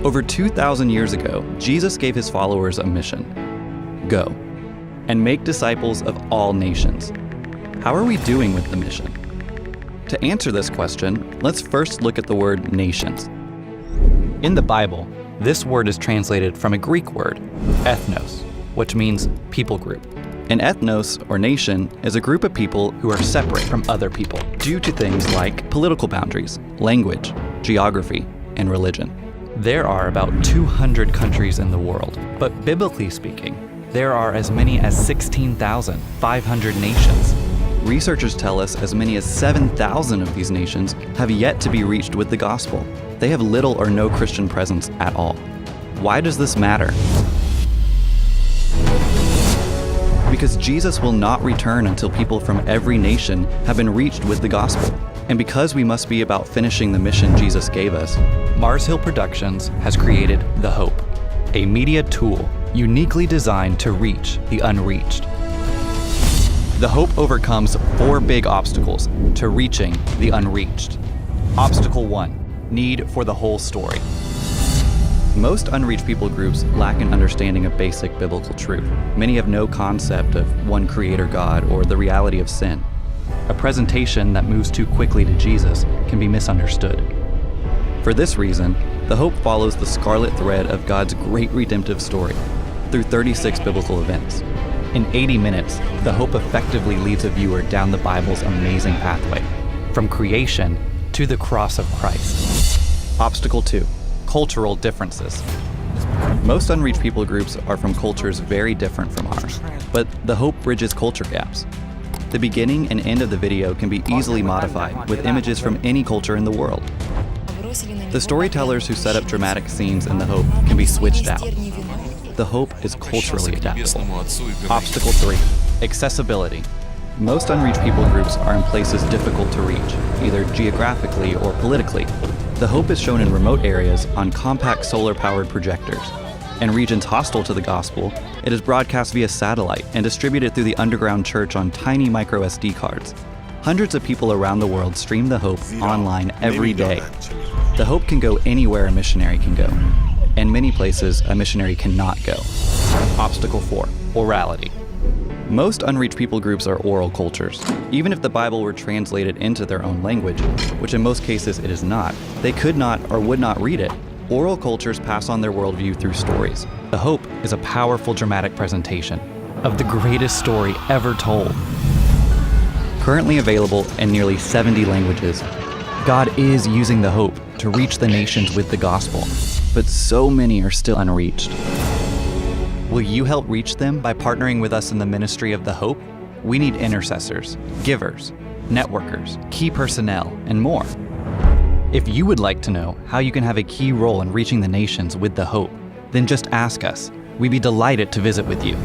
Over 2,000 years ago, Jesus gave his followers a mission. Go and make disciples of all nations. How are we doing with the mission? To answer this question, let's first look at the word nations. In the Bible, this word is translated from a Greek word, ethnos, which means people group. An ethnos, or nation, is a group of people who are separate from other people due to things like political boundaries, language, geography, and religion. There are about 200 countries in the world, but biblically speaking, there are as many as 16,500 nations. Researchers tell us as many as 7,000 of these nations have yet to be reached with the gospel. They have little or no Christian presence at all. Why does this matter? Because Jesus will not return until people from every nation have been reached with the gospel. And because we must be about finishing the mission Jesus gave us, Mars Hill Productions has created The Hope, a media tool uniquely designed to reach the unreached. The Hope overcomes 4 big obstacles to reaching the unreached. Obstacle 1, need for the whole story. Most unreached people groups lack an understanding of basic biblical truth. Many have no concept of one creator God or the reality of sin. A presentation that moves too quickly to Jesus can be misunderstood. For this reason, The Hope follows the scarlet thread of God's great redemptive story through 36 biblical events. In 80 minutes, The Hope effectively leads a viewer down the Bible's amazing pathway, from creation to the cross of Christ. Obstacle 2, cultural differences. Most unreached people groups are from cultures very different from ours, but The Hope bridges culture gaps. The beginning and end of the video can be easily modified with images from any culture in the world. The storytellers who set up dramatic scenes in The Hope can be switched out. The Hope is culturally adaptable. Obstacle 3, accessibility. Most unreached people groups are in places difficult to reach, either geographically or politically. The Hope is shown in remote areas on compact solar-powered projectors. In regions hostile to the gospel, it is broadcast via satellite and distributed through the underground church on tiny micro SD cards. Hundreds of people around the world stream The Hope online every day. The Hope can go anywhere a missionary can go. In many places, a missionary cannot go. Obstacle 4, orality. Most unreached people groups are oral cultures. Even if the Bible were translated into their own language, which in most cases it is not, they could not or would not read it. Oral cultures pass on their worldview through stories. The Hope is a powerful dramatic presentation of the greatest story ever told. Currently available in nearly 70 languages, God is using The Hope to reach the nations with the gospel, but so many are still unreached. Will you help reach them by partnering with us in the ministry of The Hope? We need intercessors, givers, networkers, key personnel, and more. If you would like to know how you can have a key role in reaching the nations with The Hope, then just ask us. We'd be delighted to visit with you.